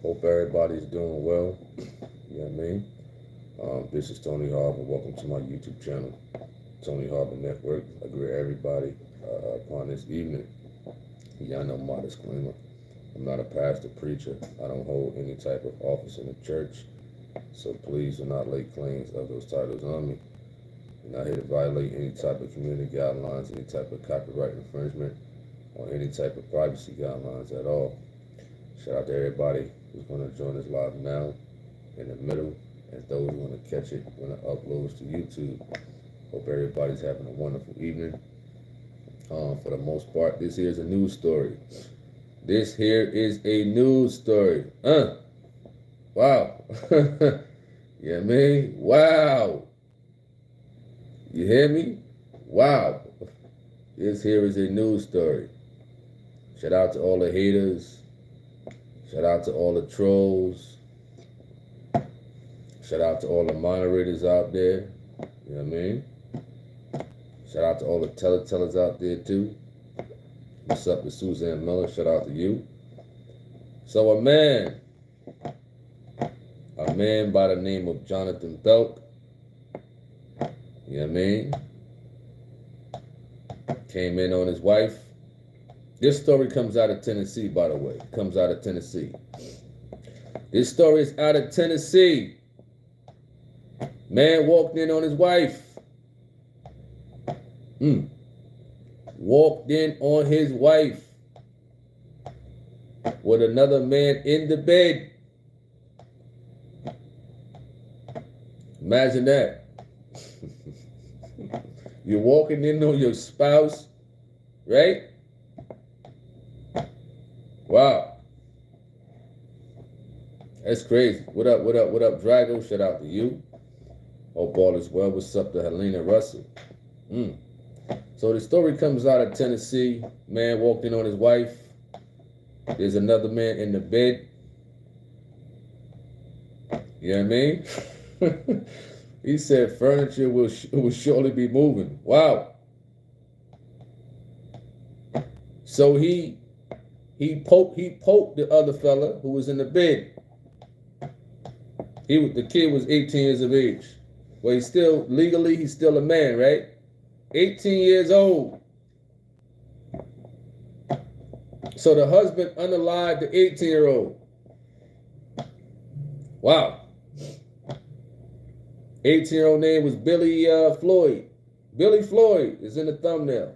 Hope everybody's doing well. You know what I mean? This is Tony Harvin. Welcome to my YouTube channel, Tony Harvin Network. I greet everybody upon this evening. Y'all know my disclaimer. I'm not a pastor, preacher. I don't hold any type of office in the church. So please do not lay claims of those titles on me. I'm not here to violate any type of community guidelines, any type of copyright infringement, or any type of privacy guidelines at all. Shout out to everybody who's going to join us live now, in the middle, and those who want to catch it when it uploads to YouTube. Hope everybody's having a wonderful evening. For the most part, this here is a news story. This here is a news story. Wow. You know what I mean? Wow. You hear me? Wow. This here is a news story. Shout out to all the haters. Shout out to all the trolls. Shout out to all the moderators out there. You know what I mean? Shout out to all the tellers out there too. What's up with Suzanne Miller? Shout out to you. So a man by the name of Jada Belk, you know what I mean, came in on his wife. This story comes out of Tennessee, by the way. Comes out of Tennessee. This story is out of Tennessee. Man walked in on his wife. Walked in on his wife with another man in the bed. Imagine that. You're walking in on your spouse, right? Wow. That's crazy. What up, Drago? Shout out to you. Hope all is well. What's up to Helena Russell? So the story comes out of Tennessee. Man walked in on his wife. There's another man in the bed. You know what I mean? He said furniture will surely be moving. Wow. So he poked the other fella who was in the bed. The kid was 18 years of age. Well, he's still a man, right? 18 years old. So the husband unalived the 18-year-old. Wow. 18-year-old name was Billy Floyd. Billy Floyd is in the thumbnail.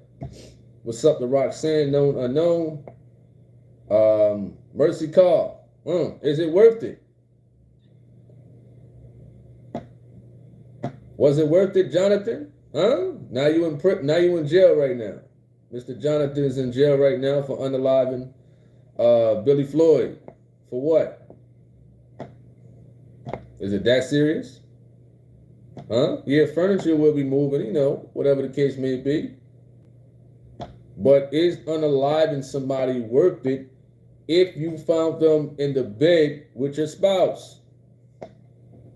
What's up to Roxanne, known unknown? Mercy Carr. Is it worth it? Was it worth it, Jonathan? Now you in jail right now. Mr. Jonathan is in jail right now for unaliving Billy Floyd. For what? Is it that serious? Yeah, furniture will be moving, whatever the case may be. But is unaliving somebody worth it if you found them in the bed with your spouse?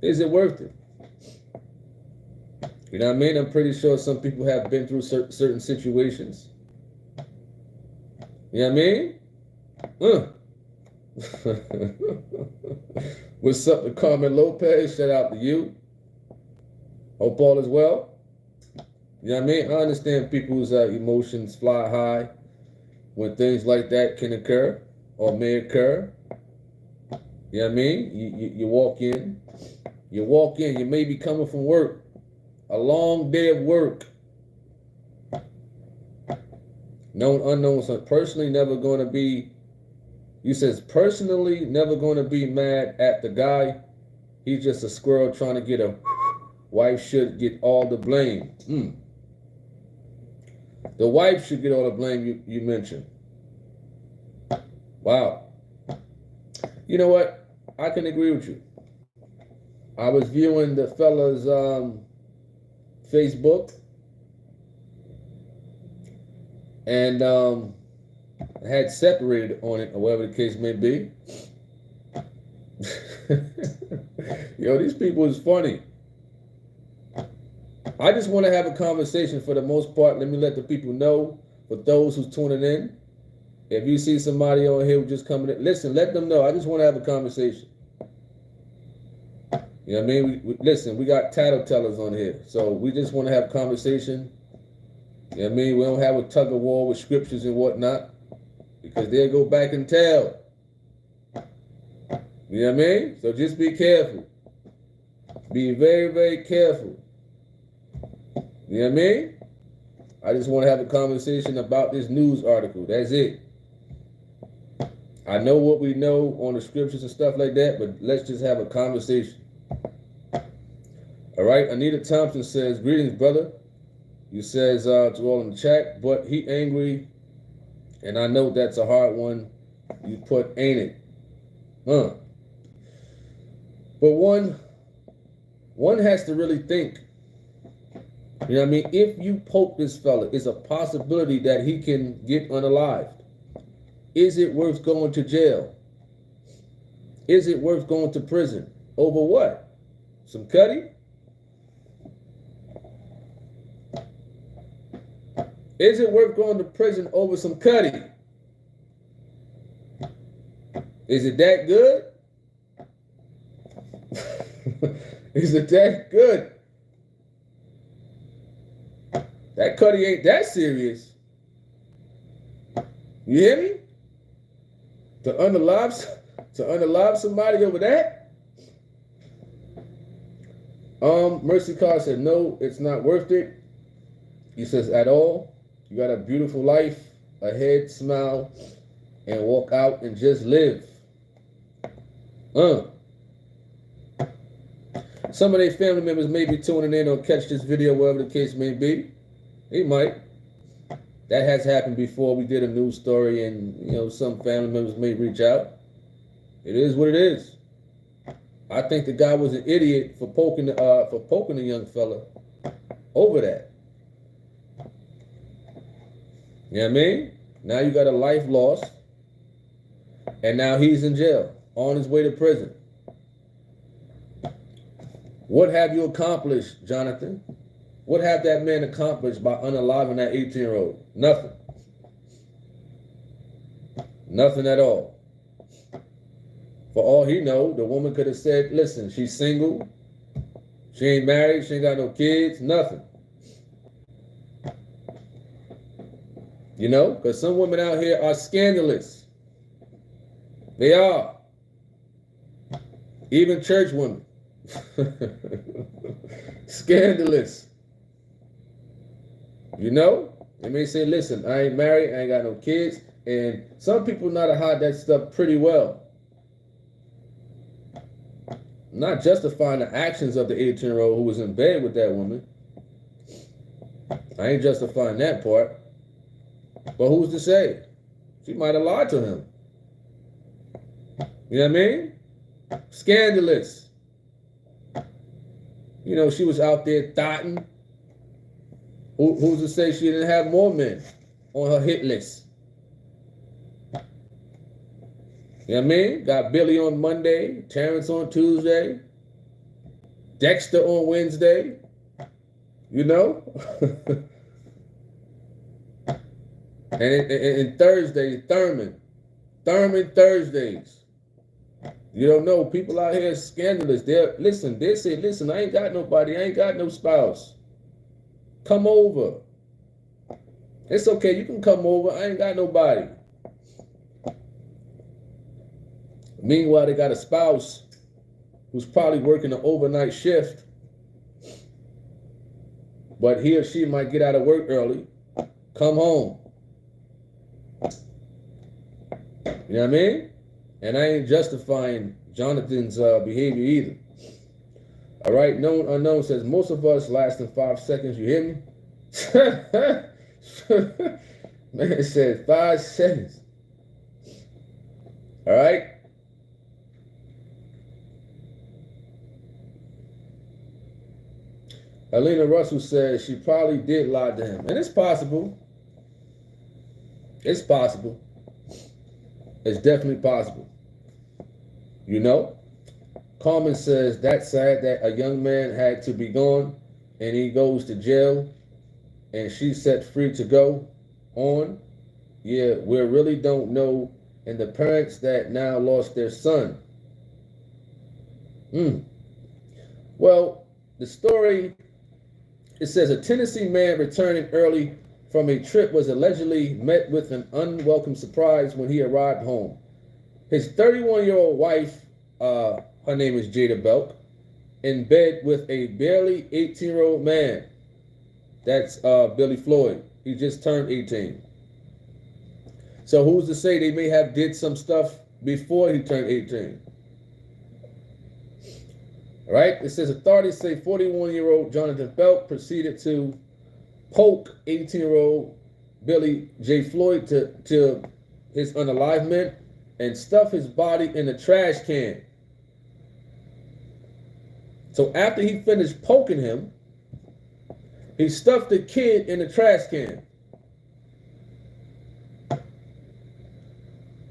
Is it worth it? You know what I mean? I'm pretty sure some people have been through certain situations. You know what I mean? What's up to Carmen Lopez? Shout out to you. Hope all is well. You know what I mean? I understand people's emotions fly high when things like that can occur or may occur. You know what I mean? You walk in. You may be coming from work. A long day of work. Known unknown. So personally never going to be, you says personally never going to be mad at the guy. He's just a squirrel trying to get a wife should get all the blame. The wife should get all the blame you mentioned. Wow. You know what? I can agree with you. I was viewing the fella's Facebook, and had separated on it, or whatever the case may be. Yo, these people is funny. I just want to have a conversation for the most part. Let me let the people know, for those who's tuning in, If you see somebody on here who just coming in, listen, let them know. I just want to have a conversation. You know what I mean? Listen, we got tattletellers on here. So we just want to have a conversation. You know what I mean? We don't have a tug of war with scriptures and whatnot. Because they'll go back and tell. You know what I mean? So just be careful. Be very, very careful. You know what I mean? I just want to have a conversation about this news article. That's it. I know what we know on the scriptures and stuff like that, but let's just have a conversation. All right? Anita Thompson says, greetings, brother. You says to all in the chat, but he angry, and I know that's a hard one. You put, ain't it? But one has to really think. You know what I mean? If you poke this fella, it's a possibility that he can get unalived. Is it worth going to jail? Is it worth going to prison? Over what? Some cutty? Is it worth going to prison over some cutty? Is it that good? Is it that good? That cutty ain't that serious. You hear me? To unalive somebody over that? Mercy Carr said, no, it's not worth it. He says, at all. You got a beautiful life ahead, smile, and walk out and just live. Some of their family members may be tuning in or catch this video, wherever the case may be. He might. That has happened before. We did a news story, and some family members may reach out. It is what it is. I think the guy was an idiot for poking the young fella over that. You know what I mean? Now you got a life lost, and now he's in jail, on his way to prison. What have you accomplished, Jonathan? What have that man accomplished by unaliving that 18-year-old? Nothing. Nothing at all. For all he know, the woman could have said, listen, she's single. She ain't married. She ain't got no kids. Nothing. Because some women out here are scandalous. They are. Even church women. Scandalous. They may say, listen, I ain't married, I ain't got no kids. And some people know how to hide that stuff pretty well. Not justifying the actions of the 18-year-old who was in bed with that woman. I ain't justifying that part. But who's to say? She might have lied to him. You know what I mean? Scandalous. She was out there thotting. Who's to say she didn't have more men on her hit list? You know what I mean? Got Billy on Monday, Terrence on Tuesday, Dexter on Wednesday. And Thursday, Thurman Thursdays. You don't know. People out here are scandalous. They say, listen, I ain't got nobody. I ain't got no spouse. Come over. It's okay. You can come over. I ain't got nobody. Meanwhile, they got a spouse who's probably working an overnight shift. But he or she might get out of work early, come home. You know what I mean? And I ain't justifying Jonathan's behavior either. All right, Known Unknown says, most of us last in 5 seconds. You hear me? Man, it said 5 seconds. All right? Alina Russell says she probably did lie to him. And it's possible. It's possible. It's definitely possible. Carmen says, that's sad that a young man had to be gone and he goes to jail and she's set free to go on. Yeah, we really don't know. And the parents that now lost their son. Well, the story, it says a Tennessee man returning early from a trip was allegedly met with an unwelcome surprise when he arrived home. His 31-year-old wife, her name is Jada Belk, in bed with a barely 18-year-old man. That's Billy Floyd. He just turned 18. So who's to say they may have did some stuff before he turned 18? All right? It says authorities say 41-year-old Jonathan Belk proceeded to poke 18-year-old Billy J. Floyd to his unalivement and stuff his body in a trash can. So after he finished poking him, he stuffed the kid in a trash can.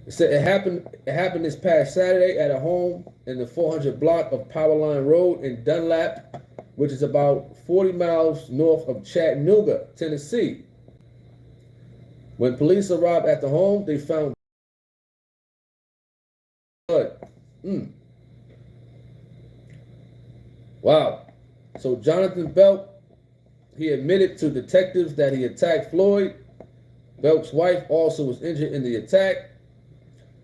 It said it happened this past Saturday at a home in the 400 block of Powerline Road in Dunlap, which is about 40 miles north of Chattanooga, Tennessee. When police arrived at the home, they found blood. Wow. So Jonathan Belk, he admitted to detectives that he attacked Floyd. Belk's wife also was injured in the attack.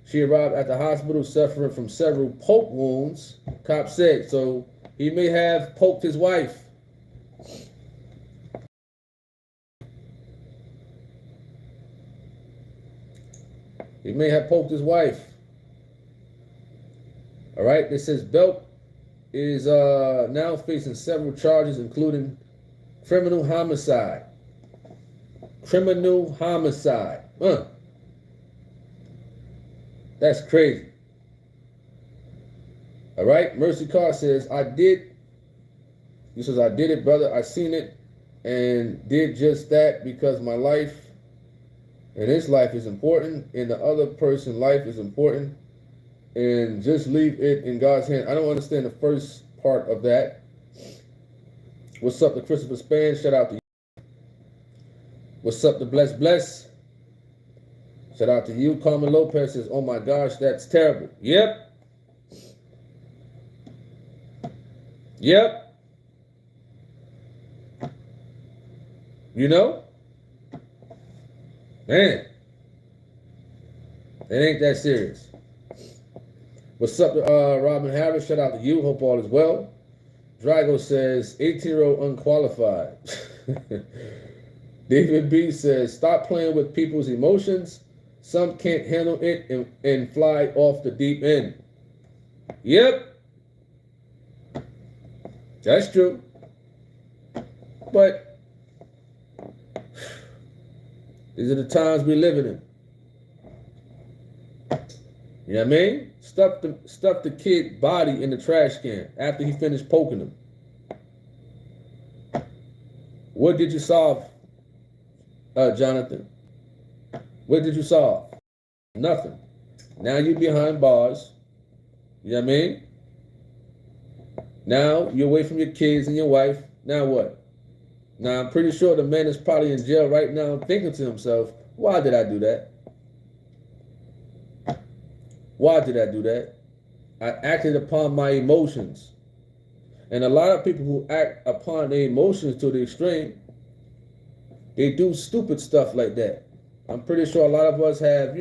She arrived at the hospital suffering from several poke wounds, cops said. So he may have poked his wife. He may have poked his wife. All right, it says Belk is now facing several charges, including criminal homicide. Criminal homicide. That's crazy. All right, Mercy Carr says, he says, I did it, brother. I seen it and did just that because my life and his life is important and the other person's life is important, and just leave it in God's hand. I don't understand the first part of that. What's up to Christopher Span? Shout out to you. What's up to Bless? Shout out to you. Carmen Lopez says, oh my gosh, that's terrible. Yep. You know? Man. It ain't that serious. What's up to Robin Harris? Shout out to you. Hope all is well. Drago says, 18-year-old unqualified. David B says, stop playing with people's emotions. Some can't handle it and fly off the deep end. Yep. That's true. But these are the times we're living in. You know what I mean? Stuff the kid body in the trash can after he finished poking him. What did you solve, Jonathan? What did you solve? Nothing. Now you're behind bars. You know what I mean? Now you're away from your kids and your wife. Now what? Now I'm pretty sure the man is probably in jail right now thinking to himself, why did I do that? Why did I do that? I acted upon my emotions. And a lot of people who act upon their emotions to the extreme, they do stupid stuff like that. I'm pretty sure a lot of us have,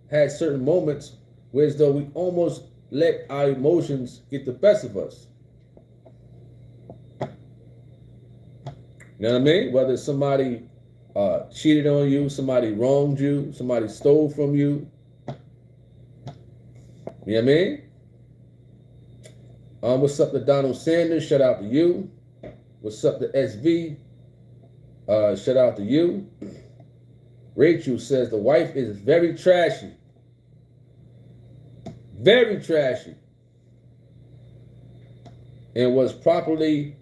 had certain moments where as though we almost let our emotions get the best of us. You know what I mean? Whether somebody cheated on you, somebody wronged you, somebody stole from you. You know what I mean? What's up to Donald Sanders? Shout out to you. What's up to SV? Shout out to you. Rachel says the wife is very trashy. Very trashy. And was properly,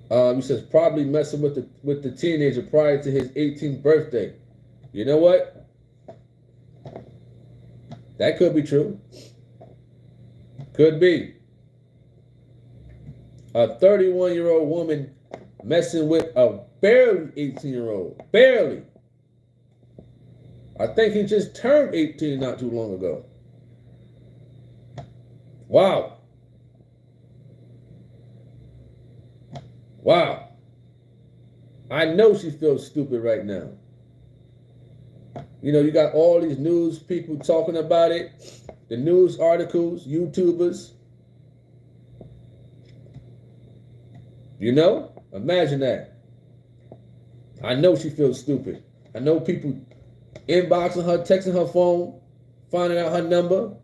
he says, probably messing with the teenager prior to his 18th birthday. You know what? That could be true. Could be. A 31-year-old woman messing with a barely 18-year-old. Barely. I think he just turned 18 not too long ago. Wow. Wow. I know she feels stupid right now. You know, you got all these news people talking about it, the news articles, YouTubers. You know, imagine that. I know she feels stupid. I know people inboxing her, texting her phone, finding out her number.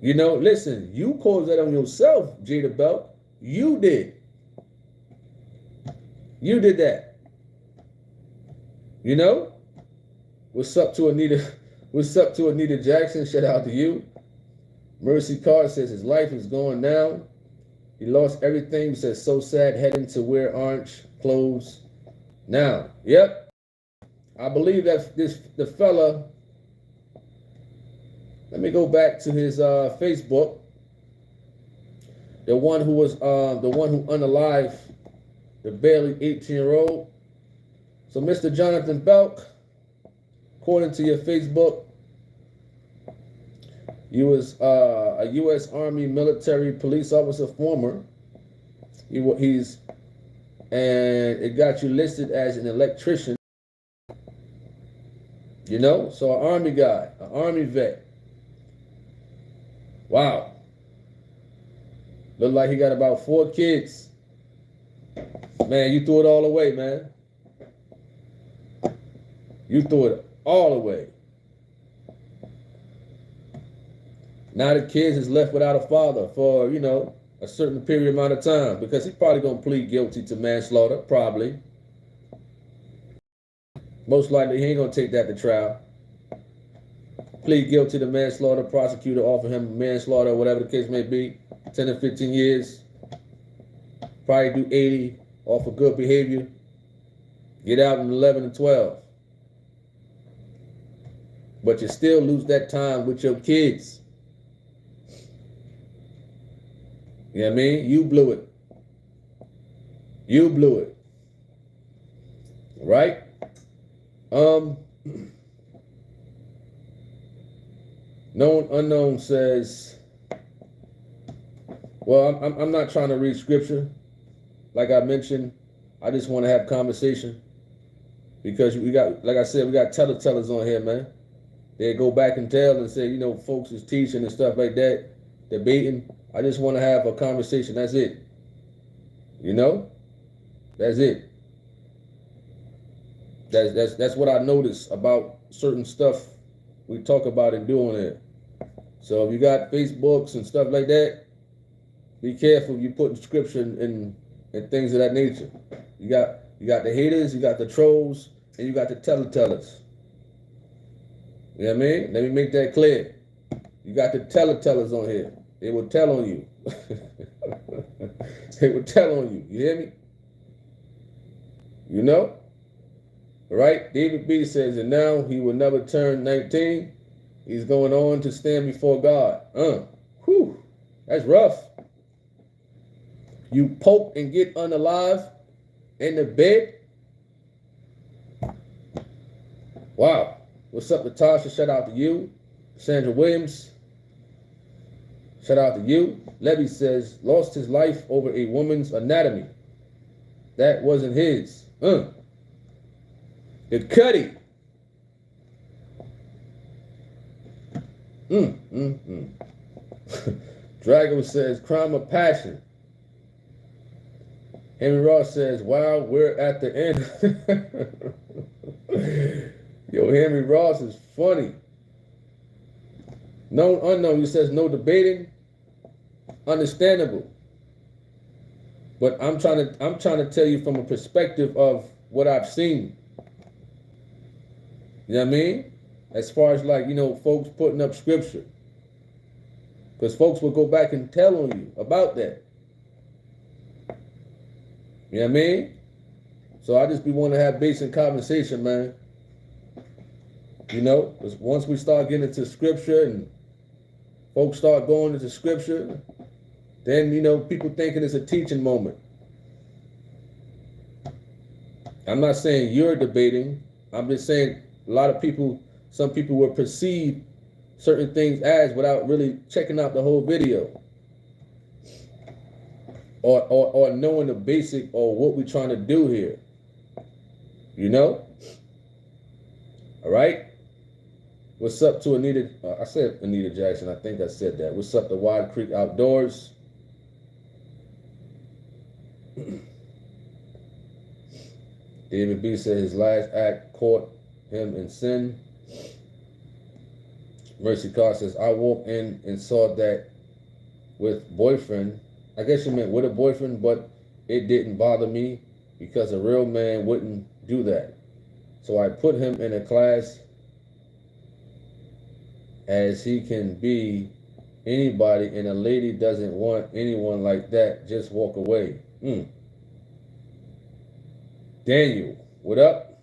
You know, listen, you caused that on yourself, Jada Belk. You did. You did that. You know? What's up to Anita? What's up to Anita Jackson? Shout out to you. Mercy Carr says his life is going down. He lost everything. He says so sad, heading to wear orange clothes now. Yep. I believe that the fella. Let me go back to his Facebook. The one who unalived the barely 18-year-old. So Mr. Jonathan Belk, according to your Facebook, you was a U.S. Army military police officer, former. And it got you listed as an electrician. You know, so an Army guy, an Army vet. Wow. Look like he got about 4 kids. Man, you threw it all away, man. You threw it all away. Now the kids is left without a father for, you know, a certain period amount of time, because he's probably going to plead guilty to manslaughter, probably. Most likely he ain't going to take that to trial. Plead guilty to manslaughter, prosecutor offer him manslaughter, whatever the case may be, 10 to 15 years. Probably do 80 off of good behavior. Get out in 11 and 12. But you still lose that time with your kids. You know what I mean? You blew it. You blew it. Right? Known Unknown says, well, I'm not trying to read scripture. Like I mentioned, I just want to have conversation. Because we got, like I said, we got tellers on here, man. They go back and tell and say, you know, folks is teaching and stuff like that, debating. I just want to have a conversation. That's it. You know? That's it. That's what I notice about certain stuff we talk about and do on there. So if you got Facebooks and stuff like that, be careful you putting scripture and things of that nature. You got the haters, you got the trolls, and you got the tellers. You know what I mean? Let me make that clear. You got the tellers on here. They will tell on you. They will tell on you. You hear me? You know? Right? David B says, and now he will never turn 19. He's going on to stand before God. Whew. That's rough. You poke and get unalive in the bed. Wow. What's up, Natasha? Shout out to you. Sandra Williams. Shout out to you. Levy says, lost his life over a woman's anatomy. That wasn't his. The Cuddy. Drago says, crime of passion. Henry Ross says, wow, we're at the end. Yo, Henry Ross is funny. Known Unknown, he says, no debating. Understandable. But I'm trying to tell you from a perspective of what I've seen. You know what I mean? As far as, like, you know, folks putting up scripture. Because folks will go back and tell on you about that. You know what I mean? So I just be wanting to have basic conversation, man. You know, because once we start getting into scripture and folks start going into scripture, then, you know, people thinking it's a teaching moment. I'm not saying you're debating. I'm just saying a lot of people, some people will perceive certain things as without really checking out the whole video or knowing the basic or what we're trying to do here. You know? All right? What's up to Anita? I said Anita Jackson. I think I said that. What's up to Wide Creek Outdoors? David B said his last act caught him in sin. Mercy Carr says, I walked in and saw that with boyfriend. I guess you meant with a boyfriend, but it didn't bother me because a real man wouldn't do that. So I put him in a class as he can be anybody, and a lady doesn't want anyone like that. Just walk away. Daniel, what up?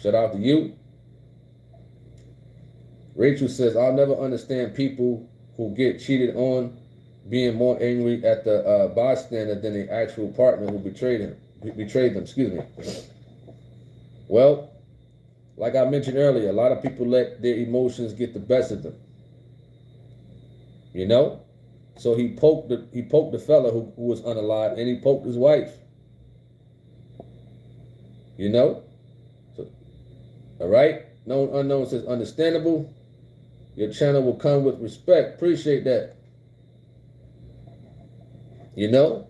Shout out to you. Rachel says, I'll never understand people who get cheated on being more angry at the bystander than the actual partner who betrayed them. Excuse me. Well, like I mentioned earlier, a lot of people let their emotions get the best of them. You know? So he poked the fella who was unalive, and he poked his wife. You know? So, all right? Known Unknown says, understandable. Your channel will come with respect. Appreciate that. You know?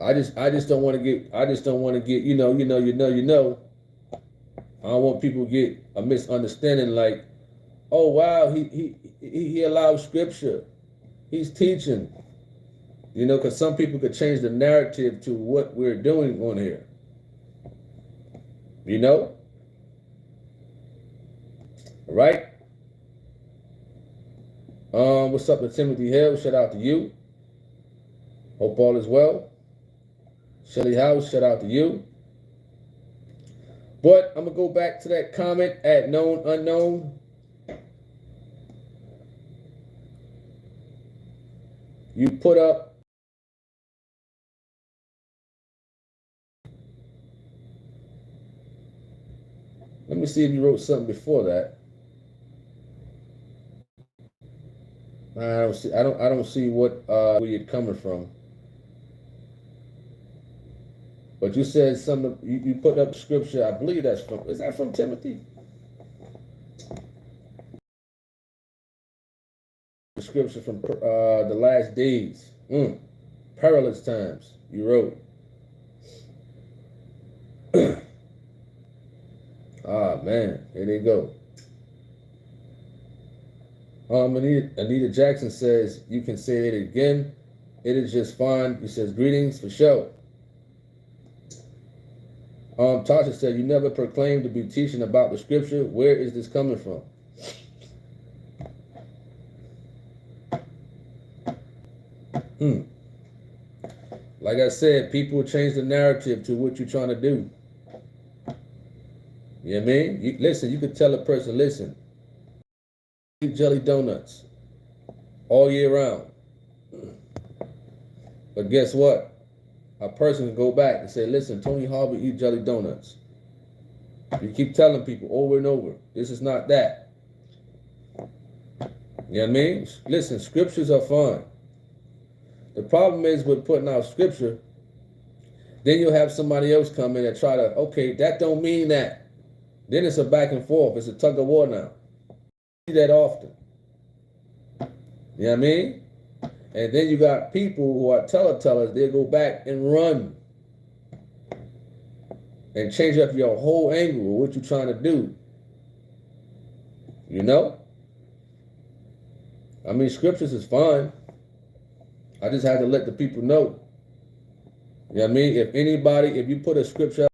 I just don't want to get, you know. I don't want people to get a misunderstanding like, oh wow, he allows scripture. He's teaching. You know, because some people could change the narrative to what we're doing on here. You know? All right? What's up to Timothy Hill? Shout out to you. Hope all is well. Shelly House, shout out to you. But I'm going to go back to that comment at Known Unknown. You put up let me see if you wrote something before that. I don't see what where you're coming from. But you said something, you put up scripture, I believe that's from, is that from Timothy? The scripture from the last days. Perilous times, you wrote. Ah, man, here they go. Anita Jackson says, you can say it again. It is just fine. He says, greetings for sure. Tasha said, you never proclaimed to be teaching about the scripture. Where is this coming from? Like I said, people change the narrative to what you're trying to do. You know what I mean? Listen, you could tell a person, listen, eat jelly donuts all year round. But guess what? A person can go back and say, listen, Tony Harvin eat jelly donuts. You keep telling people over and over, this is not that. You know what I mean? Listen, scriptures are fun. The problem is with putting out scripture, then you'll have somebody else come in and try to, okay, that don't mean that. Then it's a back and forth. It's a tug of war now. I see that often. You know what I mean? And then you got people who are tellers, they go back and run and change up your whole angle of what you're trying to do. You know? I mean, scriptures is fine. I just had to let the people know. You know what I mean? If you put a scripture out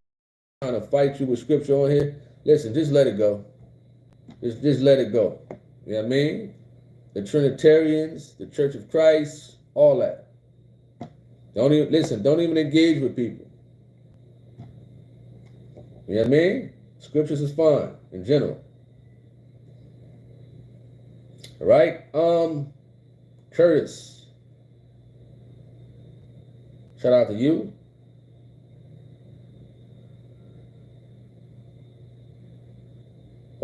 trying to fight you with scripture on here, listen, just let it go. Just let it go. You know what I mean? The Trinitarians, the Church of Christ, all that. Don't even engage with people. You know what I mean? Scriptures is fine in general. All right? Curtis. Shout out to you.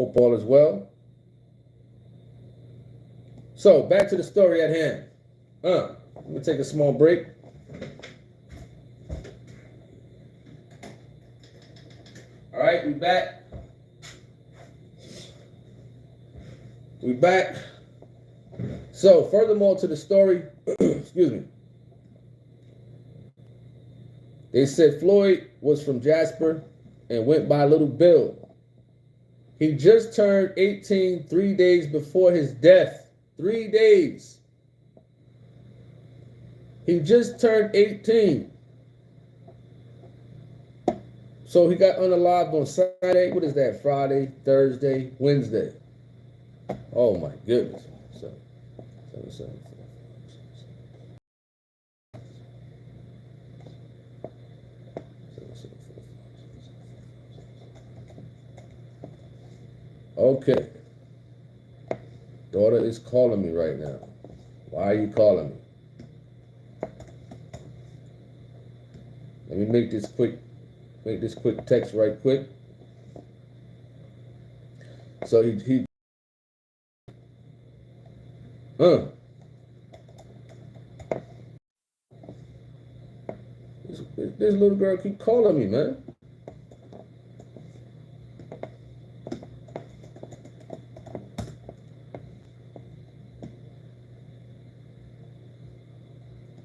Hope all is well. So, back to the story at hand. Let me take a small break. All right, we back. We back. So, furthermore to the story, excuse me. They said Floyd was from Jasper and went by Little Bill. He just turned 18 3 days before his death. 3 days. He just turned 18. So he got unalived on Saturday. What is that? Friday, Thursday, Wednesday. Oh my goodness. Okay. Daughter is calling me right now. Why are you calling me? Let me make this quick text right quick. So he this little girl keep calling me, man.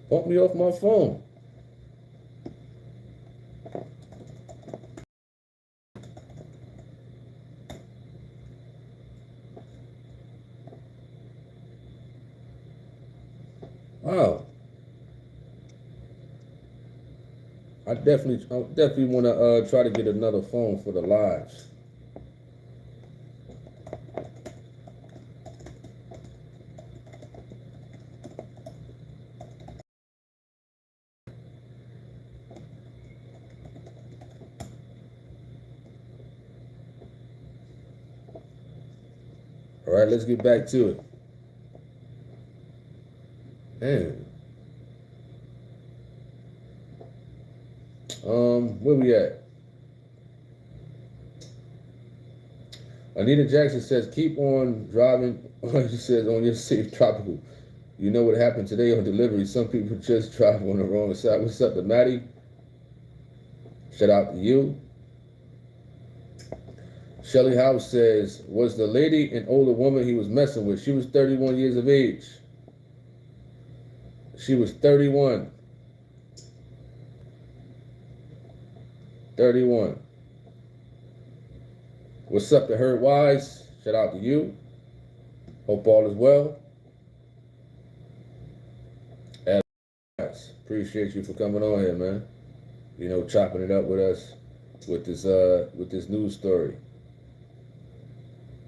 Bump me off my phone. Wow. I definitely want to try to get another phone for the lives. All right, let's get back to it. Man. Where we at? Anita Jackson says, keep on driving. She says, on your safe tropical. You know what happened today on delivery. Some people just drive on the wrong side. What's up to Maddie? Shout out to you. Shelly House says, was the lady an older woman he was messing with? She was 31 years of age. She was 31. 31. What's up to Herd Wise? Shout out to you. Hope all is well. Appreciate you for coming on here, man. You know, chopping it up with us with this news story.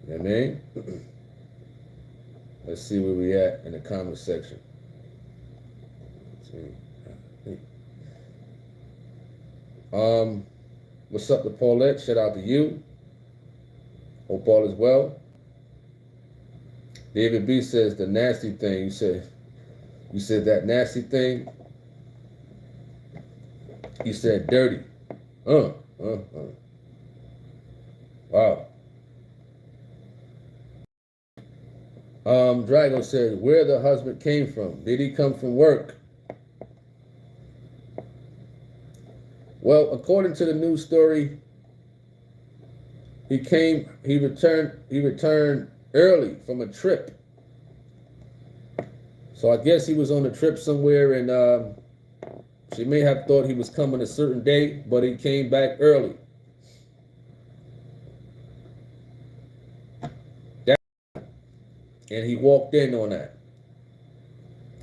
You know what I mean? Let's see where we at in the comment section. What's up to Paulette? Shout out to you. Hope all is well. David B says the nasty thing. You said that nasty thing. You said dirty. Wow. Drago says where the husband came from. Did he come from work? Well, according to the news story, he returned early from a trip. So I guess he was on a trip somewhere, and she may have thought he was coming a certain day, but he came back early. And he walked in on that.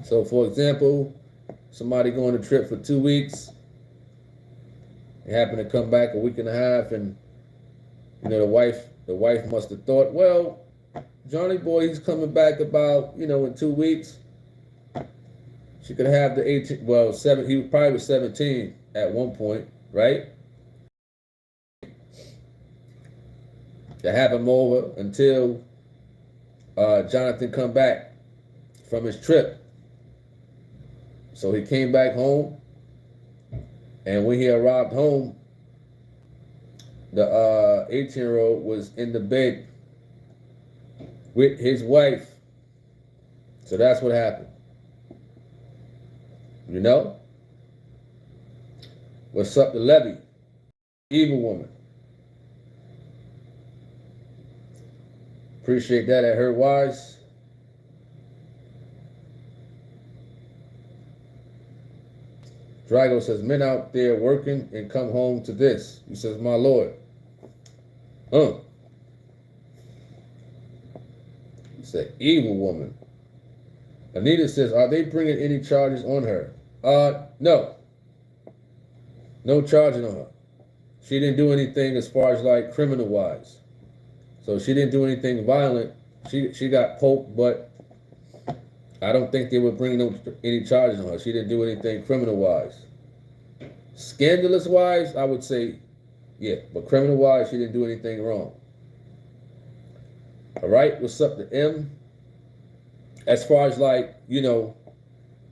So, for example, somebody going on a trip for 2 weeks, they happen to come back a week and a half, and you know the wife must have thought, well, Johnny boy, he's coming back about in 2 weeks. She could have the 18. Well, he probably was 17 at one point, right? To have him over until Jonathan come back from his trip. So he came back home, and when he arrived home, the 18-year-old was in the bed with his wife. So that's what happened. You know? What's up to Levy? Evil woman. Appreciate that at her wise. Drago says, men out there working and come home to this. He says, my Lord. He said, evil woman. Anita says, are they bringing any charges on her? No. No charging on her. She didn't do anything as far as like criminal wise. So she didn't do anything violent. She got poked, but I don't think they were bringing any charges on her. She didn't do anything criminal wise. Scandalous wise, I would say, yeah. But criminal wise, she didn't do anything wrong. All right, what's up to M? As far as like, you know,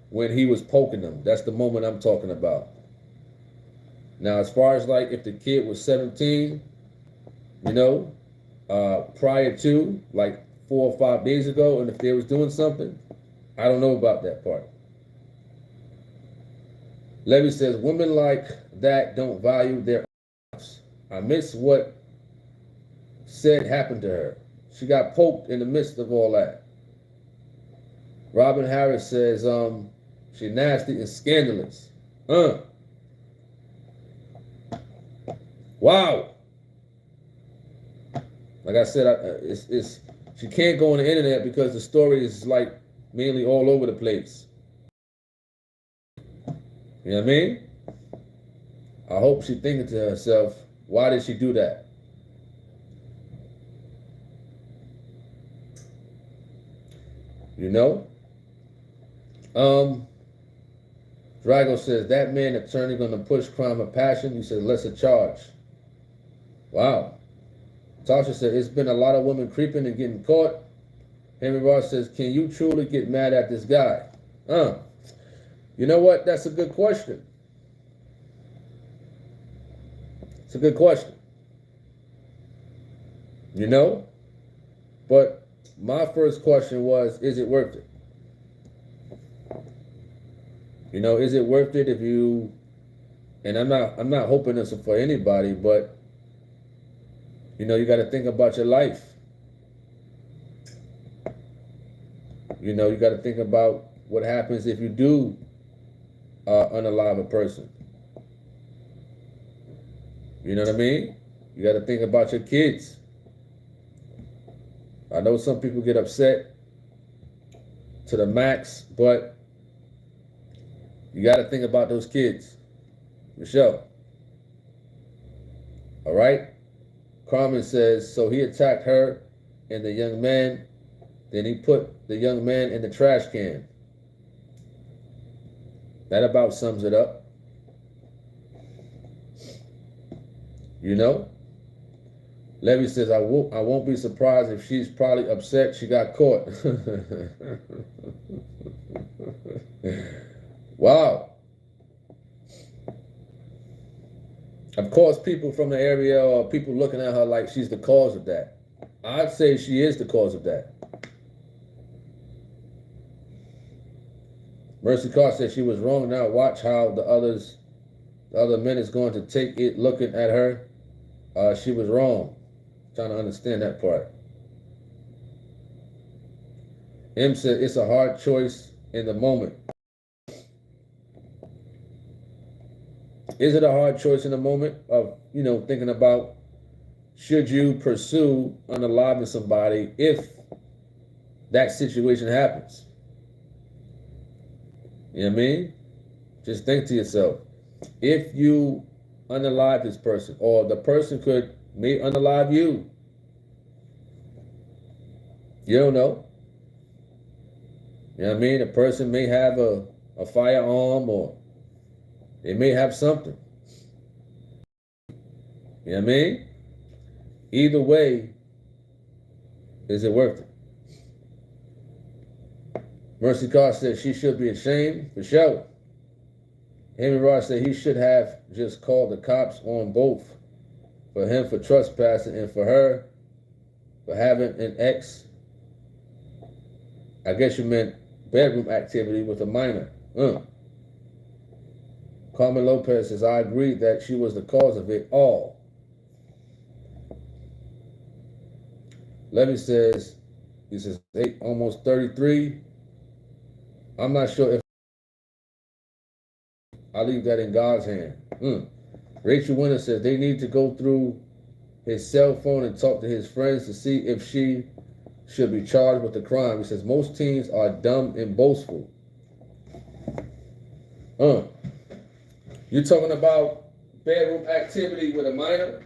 when he was poking them, that's the moment I'm talking about. Now, as far as like if the kid was 17, you know, prior to like 4 or 5 days ago, and if they was doing something, I don't know about that part. Levy says, women like that don't value their lives. I miss what said happened to her. She got poked in the midst of all that. Robin Harris says, she nasty and scandalous. Wow. Like I said, she can't go on the internet because the story is like mainly all over the place. You know what I mean? I hope she's thinking to herself, why did she do that? You know? Drago says, that man attorney gonna push crime of passion. He said, lesser charge. Wow. Tasha said, it's been a lot of women creeping and getting caught. Henry Ross says, can you truly get mad at this guy? You know what? That's a good question. It's a good question. You know? But my first question was, is it worth it? You know, is it worth it if you, and I'm not hoping this for anybody, but you know, you got to think about your life. You know, you got to think about what happens if you do unalive a person. You know what I mean? You got to think about your kids. I know some people get upset to the max, but you got to think about those kids. For sure. All right? Carmen says, so he attacked her and the young man, then he put the young man in the trash can. That about sums it up. You know? Levy says, I won't be surprised if she's probably upset she got caught. Wow. Of course, people from the area or people looking at her like she's the cause of that. I'd say she is the cause of that. Mercy Carr said she was wrong. Now watch how the other men is going to take it looking at her. She was wrong. Trying to understand that part. M said it's a hard choice in the moment. Is it a hard choice in the moment of, you know, thinking about should you pursue unaliving somebody if that situation happens? You know what I mean? Just think to yourself, if you unalive this person, or the person may unalive you. You don't know. You know what I mean? A person may have a firearm, or they may have something. You know what I mean? Either way, is it worth it? Mercy Carr said she should be ashamed, for sure. Henry Ross said he should have just called the cops on both. For him for trespassing and for her for having an ex I guess you meant bedroom activity with a minor. Carmen Lopez says, I agree that she was the cause of it all. Levy says, he says, almost 33. I'm not sure if I leave that in God's hand. Rachel Winter says they need to go through his cell phone and talk to his friends to see if she should be charged with the crime. He says most teens are dumb and boastful. You're talking about bedroom activity with a minor?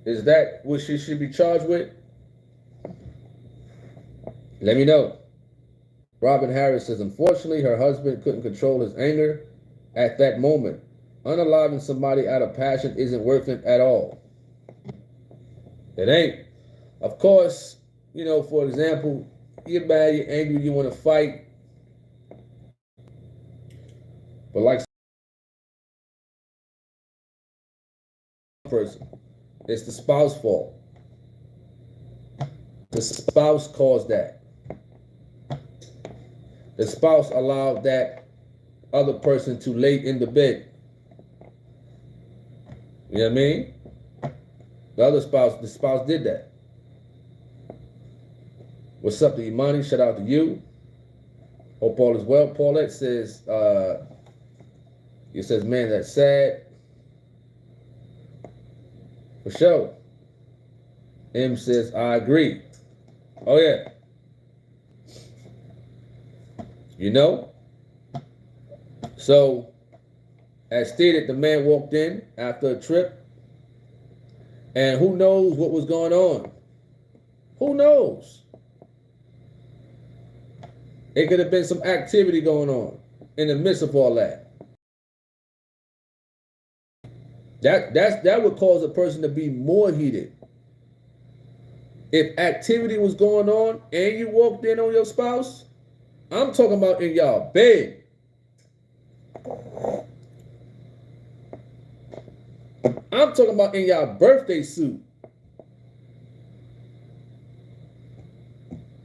Is that what she should be charged with? Let me know. Robin Harris says, unfortunately, her husband couldn't control his anger at that moment. Unaliving somebody out of passion isn't worth it at all. It ain't. Of course, for example, you're mad, you're angry, you want to fight. But like person, it's the spouse's fault. The spouse caused that. The spouse allowed that other person to lay in the bed. You know what I mean? The spouse did that. What's up to Imani? Shout out to you. Hope all is well. Paulette says, man, that's sad. For sure. M says, I agree. Oh, yeah. So, as stated, the man walked in after a trip, and who knows what was going on? Who knows? It could have been some activity going on in the midst of all that. That would cause a person to be more heated. If activity was going on and you walked in on your spouse, I'm talking about in y'all bed. I'm talking about in y'all birthday suit.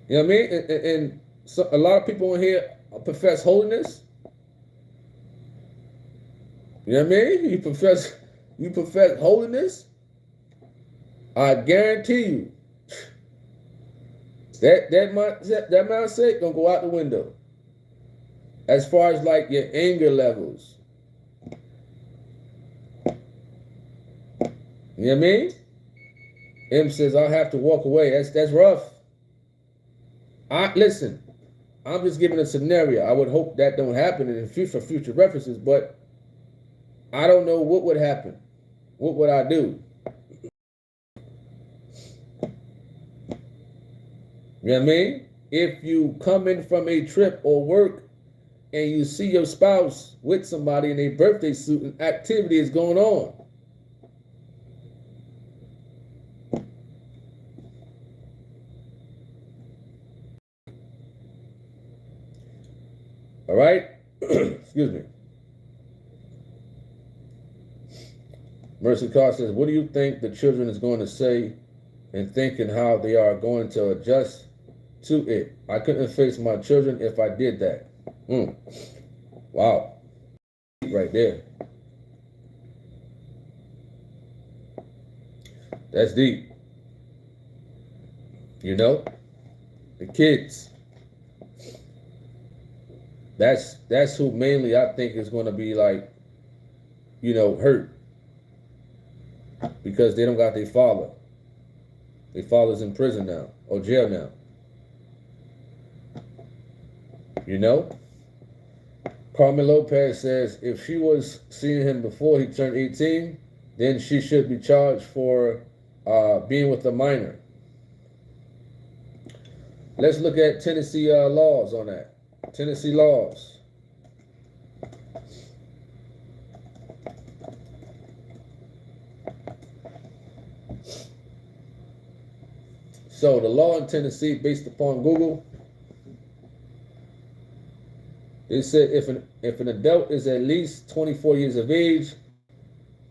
You know what I mean? And so a lot of people in here profess holiness. You know what I mean? You profess holiness. I guarantee you that mindset gonna go out the window. As far as like your anger levels. You know what I mean? M says, I'll have to walk away. That's rough. Listen, I'm just giving a scenario. I would hope that don't happen in the future for future references, but I don't know what would happen. What would I do? You know what I mean? If you come in from a trip or work and you see your spouse with somebody in a birthday suit and activity is going on. All right? Excuse me. Mercy Carr says, what do you think the children is going to say and think and how they are going to adjust to it? I couldn't face my children if I did that. Wow. Right there. That's deep. The kids. That's who mainly I think is going to be like, hurt. Because they don't got their father. Their father's in prison now, or jail now. Carmen Lopez says if she was seeing him before he turned 18, then she should be charged for being with a minor. Let's look at Tennessee laws on that. Tennessee laws. So the law in Tennessee, based upon Google, it said if an adult is at least 24 years of age,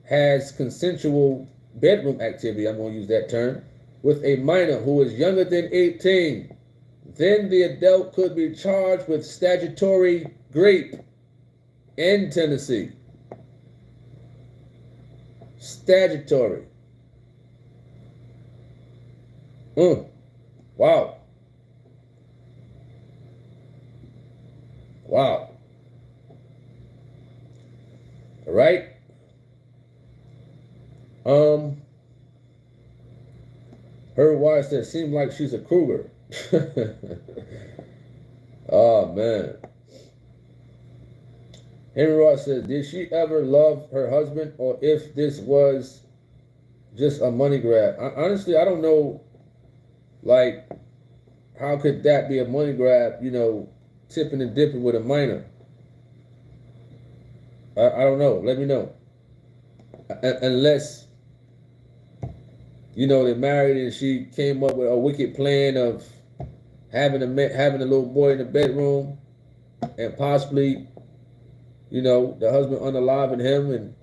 has consensual bedroom activity, I'm going to use that term, with a minor who is younger than 18, then the adult could be charged with statutory rape in Tennessee. Statutory. Wow. Wow. All right. Her wife said, seems like she's a cougar. Oh, man. Henry Ross says, did she ever love her husband, or if this was just a money grab? Honestly, I don't know, like, how could that be a money grab, tipping and dipping with a minor? I don't know. Let me know. Unless, they're married and she came up with a wicked plan of having a little boy in the bedroom and possibly, the husband unaliving him, and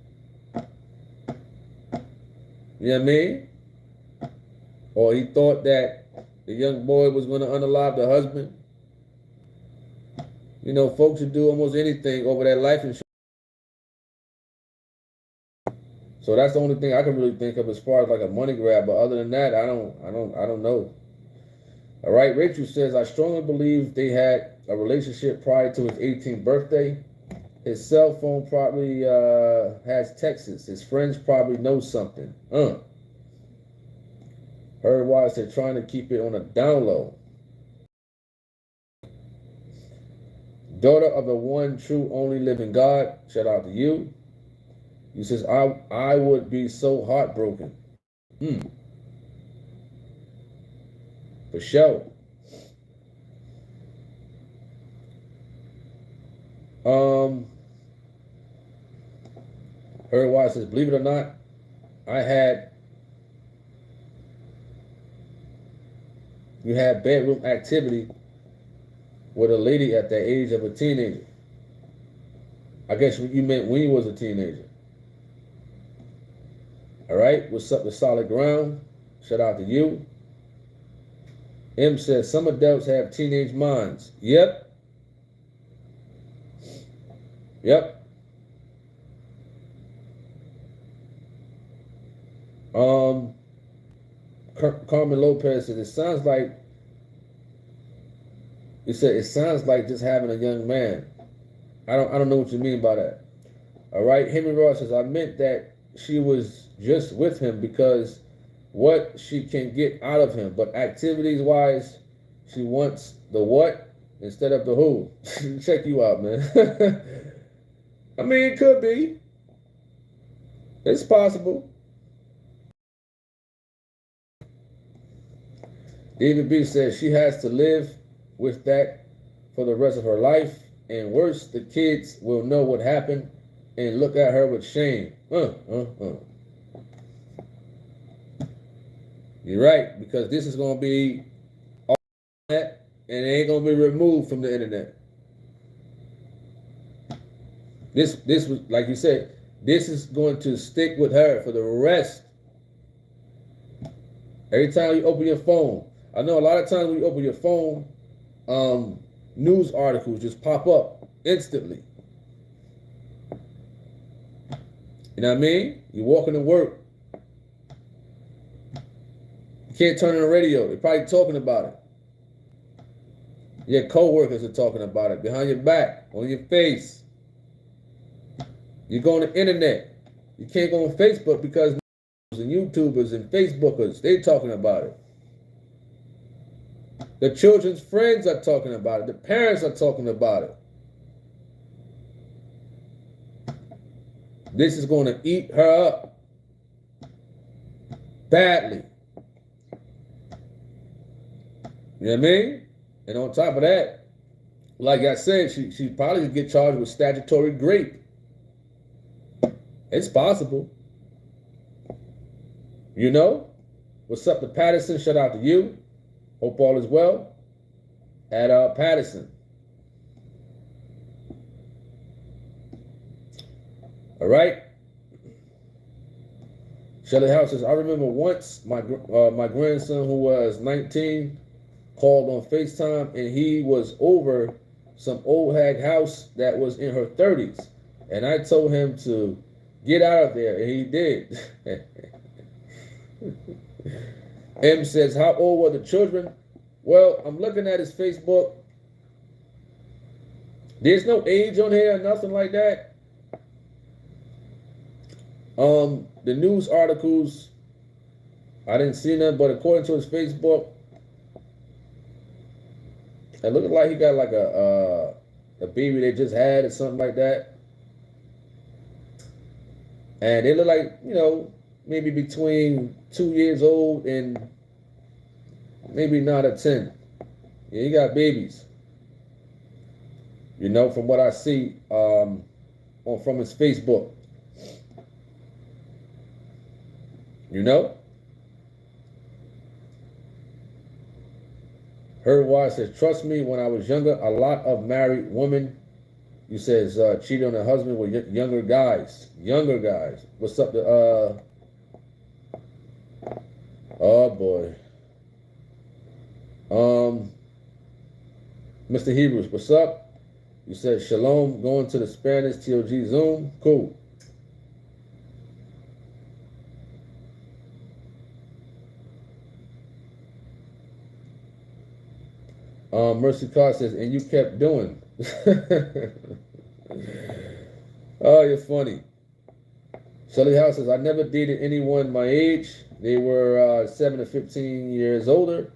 you know what I mean? Or he thought that the young boy was going to unalive the husband. Folks would do almost anything over that life insurance. So that's the only thing I can really think of as far as like a money grab. But other than that, I don't know. All right, Rachel says, I strongly believe they had a relationship prior to his 18th birthday. His cell phone probably has texts. His friends probably know something. Her wife said, trying to keep it on a down low. Daughter of the one true only living God, shout out to you. He says, I would be so heartbroken. For sure. Her wife says, believe it or not, you had bedroom activity with a lady at the age of a teenager. I guess you meant when you was a teenager. All right, what's up with Solid Ground? Shout out to you. M says, some adults have teenage minds. Yep. Carmen Lopez says, it sounds like just having a young man. I don't know what you mean by that. All right, Henry Ross says, I meant that she was just with him because what she can get out of him, but activities wise, she wants the what instead of the who. Check you out, man. I mean, it could be. It's possible. David B says she has to live with that for the rest of her life, and worse, the kids will know what happened and look at her with shame. You're right, because this is going to be all that, and it ain't going to be removed from the internet. This was, like you said, this is going to stick with her for the rest. Every time you open your phone, I know a lot of times when you open your phone, news articles just pop up instantly. You know what I mean? You're walking to work. You can't turn on the radio. They're probably talking about it. Your co-workers are talking about it behind your back, on your face. You go on the internet. You can't go on Facebook because and YouTubers and Facebookers, they talking about it. The children's friends are talking about it. The parents are talking about it. This is going to eat her up badly. You know what I mean? And on top of that, like I said, she probably could get charged with statutory rape. It's possible. What's up to Patterson? Shout out to you. Hope all is well at Patterson. All right. Shelly House says, I remember once my grandson who was 19 called on FaceTime and he was over some old hag house that was in her 30s. And I told him to get out of there, and he did. M says, how old were the children? Well, I'm looking at his Facebook. There's no age on here, nothing like that. The news articles, I didn't see none, but according to his Facebook, it looked like he got like a baby they just had or something like that. And they look like, maybe between 2 years old and maybe not a 10. Yeah, he got babies. From what I see from his Facebook. Her wife says, trust me, when I was younger, a lot of married women, you says, cheated on their husband with younger guys. Younger guys. What's up to, oh boy. Mr. Hebrews, what's up? You said, shalom, going to the Spanish TOG Zoom. Cool. Mercy Carr says, and you kept doing. Oh, you're funny. Shelly House says, I never dated anyone my age. They were 7 to 15 years older.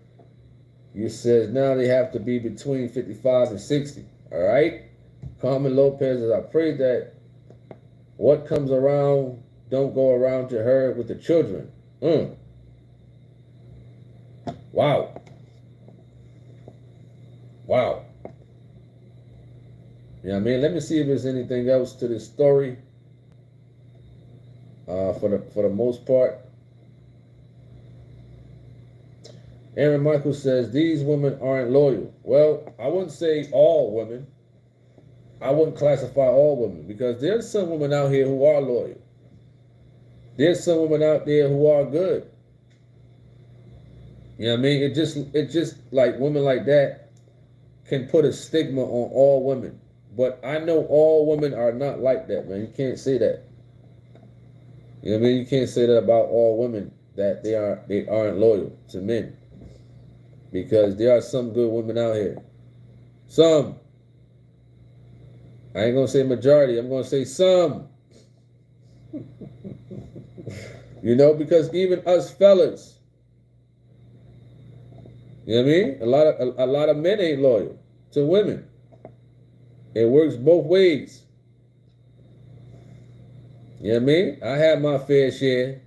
You says now they have to be between 55 and 60. All right. Carmen Lopez says, I pray that what comes around don't go around to her with the children. Wow. Wow. Yeah, let me see if there's anything else to this story. For the most part. Aaron Michael says, these women aren't loyal. Well, I wouldn't say all women. I wouldn't classify all women because there's some women out here who are loyal. There's some women out there who are good. It just like women like that can put a stigma on all women. But I know all women are not like that, man. You can't say that. You can't say that about all women, that they aren't loyal to men. Because there are some good women out here. Some. I ain't going to say majority. I'm going to say some. Because even us fellas, a lot of men ain't loyal to women. It works both ways. I have my fair share.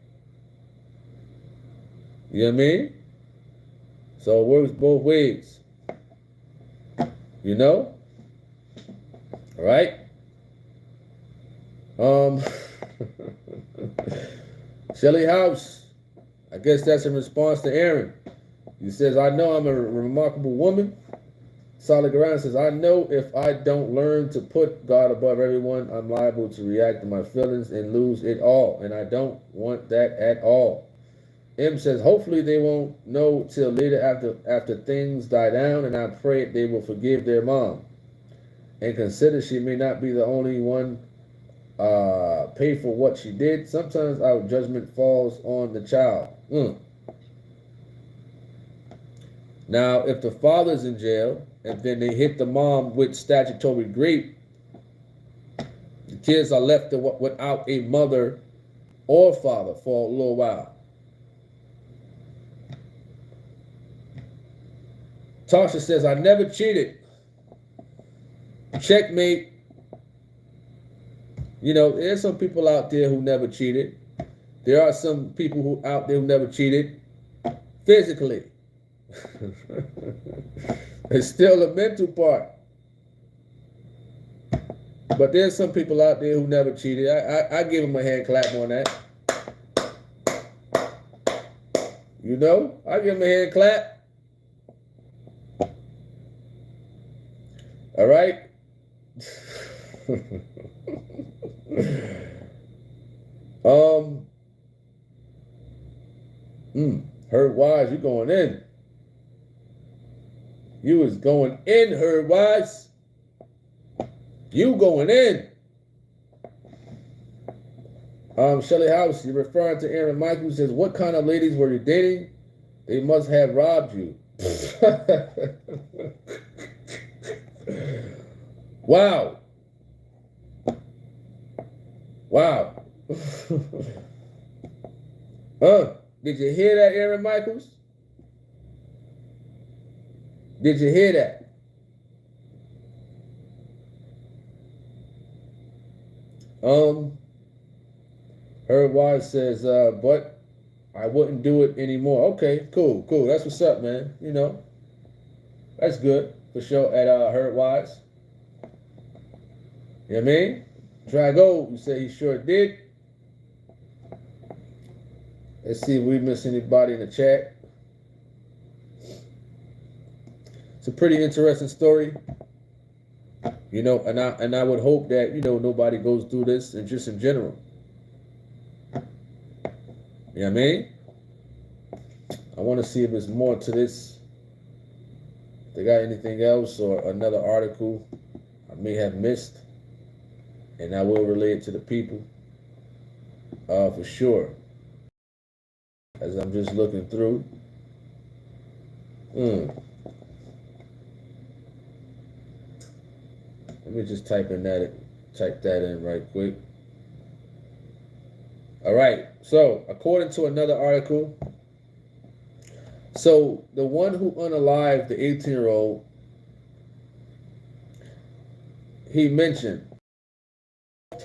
So it works both ways. All right? Shelly House, I guess that's in response to Aaron. He says, I know I'm a remarkable woman. Solid Ground says, I know if I don't learn to put God above everyone, I'm liable to react to my feelings and lose it all. And I don't want that at all. M says, hopefully they won't know till later after things die down, and I pray they will forgive their mom. And consider she may not be the only one pay for what she did. Sometimes our judgment falls on the child. Now, if the father's in jail, and then they hit the mom with statutory rape, the kids are left without a mother or father for a little while. Tasha says, I never cheated. Checkmate. There's some people out there who never cheated. There are some people out there who never cheated physically. It's still a mental part. But there's some people out there who never cheated. I give them a hand clap on that. I give them a hand clap. All right? Heard Wise, you going in. You was going in, Heard Wise. You going in. Shelly House, you're referring to Aaron Michaels, says, what kind of ladies were you dating? They must have robbed you. Wow. Wow. Did you hear that, Aaron Michaels? Did you hear that? Herb Wise says, but I wouldn't do it anymore. Okay, cool. That's what's up, man. You know, that's good for sure at Herb Wise. You know what I mean? Drago, you say he sure did. Let's see if we miss anybody in the chat. It's a pretty interesting story. You know, and I would hope that, you know, nobody goes through this, and just in general. You know what I mean? I want to see if there's more to this. If they got anything else or another article I may have missed, and I will relay it to the people for sure. As I'm just looking through. Let me just type that in right quick. All right. So, according to another article, so the one who unalived the 18-year-old, he mentioned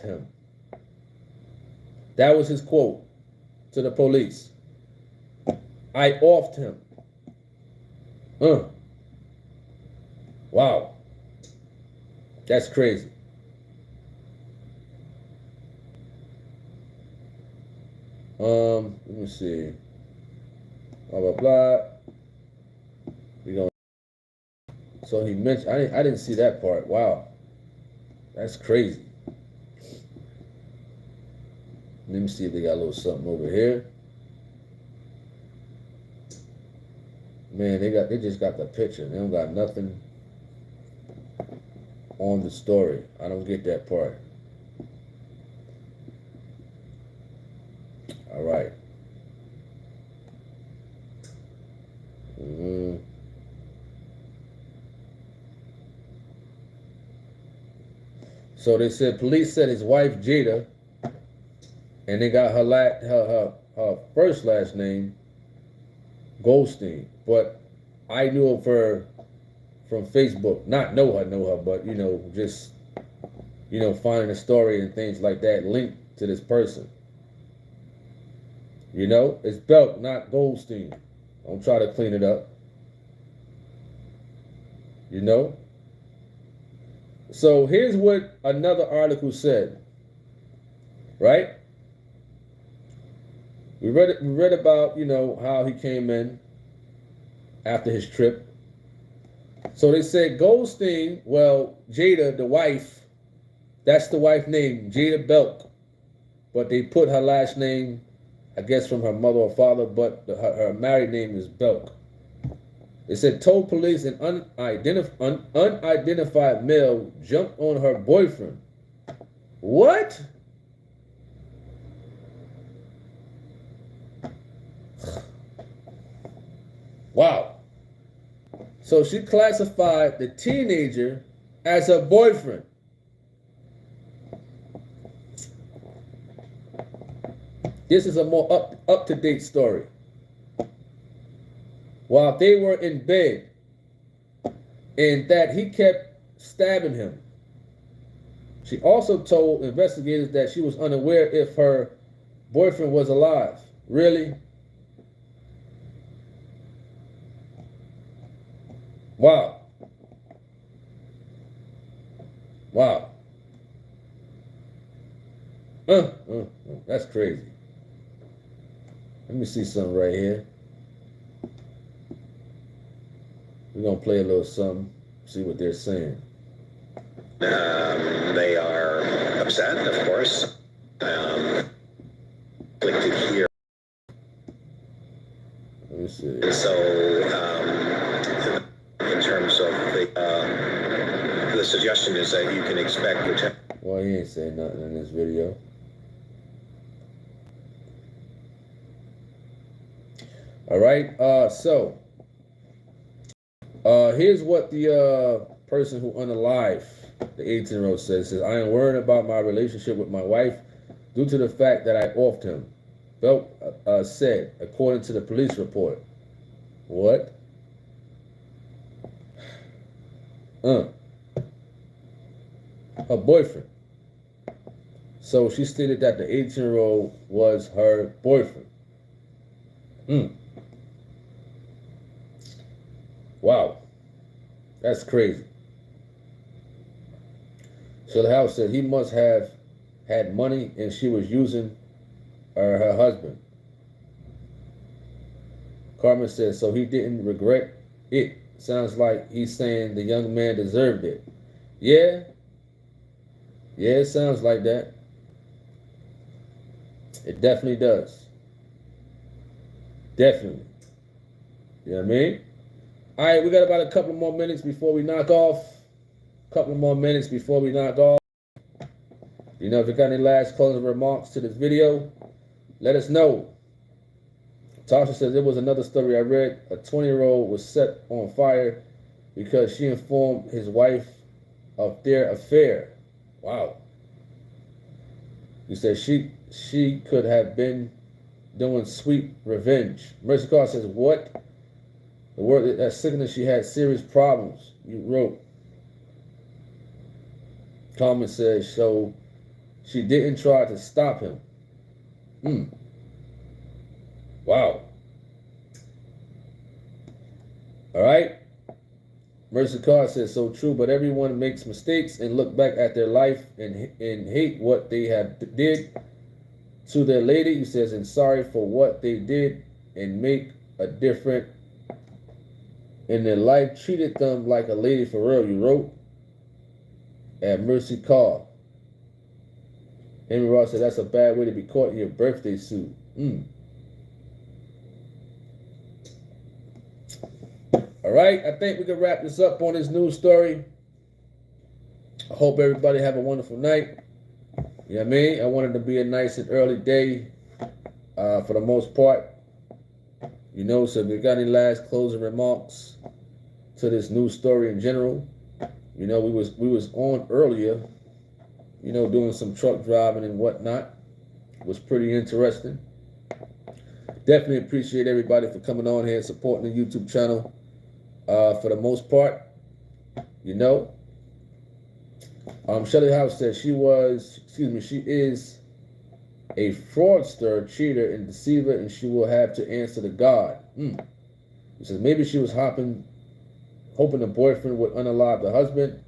him. That was his quote to the police. I offed him. Wow. That's crazy. Let me see. Blah blah blah. We going. So he mentioned. I didn't see that part. Wow, that's crazy. Let me see if they got a little something over here. Man, they just got the picture. They don't got nothing on the story. I don't get that part. All right. So they said police said his wife Jada, and they got her first last name Goldstein, but I knew of her from Facebook. Not know her, but you know, just finding a story and things like that linked to this person. You know, it's Belk, not Goldstein. Don't try to clean it up. You know? So here's what another article said. Right? We read about, you know, how he came in after his trip. So they said Goldstein, well, Jada, the wife, that's the wife name, Jada Belk. But they put her last name, I guess from her mother or father, but her married name is Belk. They said told police an unidentified male jumped on her boyfriend. What? Wow. So she classified the teenager as her boyfriend. This is a more up-to-date story. While they were in bed, and that he kept stabbing him. She also told investigators that she was unaware if her boyfriend was alive. Really? Wow. Wow. That's crazy. Let me see something right here. We're going to play a little something, see what they're saying. They are upset, of course. Conflicted here. Let me see. So, in terms of the suggestion is that you can expect protection. Well, he ain't saying nothing in this video. All right. So here's what the person who unalived the 18-year-old says. I am worried about my relationship with my wife due to the fact that I offed him. Belk said, according to the police report. What? Her boyfriend. So she stated that the 18-year-old was her boyfriend. Wow. That's crazy. So the house said he must have had money and she was using her husband. Carmen says, so he didn't regret it. Sounds like he's saying the young man deserved it. Yeah. Yeah, it sounds like that. It definitely does. Definitely. You know what I mean? All right, we got about a couple more minutes before we knock off. You know, if you got any last closing remarks to this video, let us know. Tasha says, there was another story I read. A 20-year-old was set on fire because she informed his wife of their affair. Wow. He said she could have been doing sweet revenge. Mercy Carr says, what? The word that sickness, she had serious problems. You wrote. Carmen says, so she didn't try to stop him. Wow. All right. Mercy Carr says, so true, but everyone makes mistakes and look back at their life and hate what they have did to their lady. He says, and sorry for what they did and make a different in their life. Treated them like a lady for real, you wrote. At Mercy Carr. Henry Ross said, that's a bad way to be caught in your birthday suit. All right, I think we can wrap this up on this news story. I hope everybody have a wonderful night. You know what I mean? I wanted to be a nice and early day for the most part. You know, so if you got any last closing remarks to this news story in general. You know, we was on earlier, you know, doing some truck driving and whatnot. It was pretty interesting. Definitely appreciate everybody for coming on here and supporting the YouTube channel. For the most part, you know. Shelly House says she is a fraudster, cheater, and deceiver, and she will have to answer to God. He says maybe she was hoping the boyfriend would unalive the husband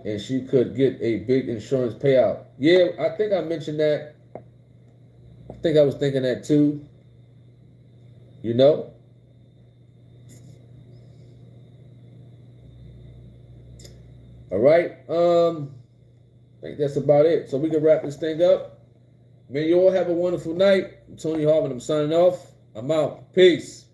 and she could get a big insurance payout. Yeah, I think I mentioned that. I think I was thinking that too. You know? All right. I think that's about it. So we can wrap this thing up. Man, you all have a wonderful night. I'm Tony Harvin. I'm signing off. I'm out. Peace.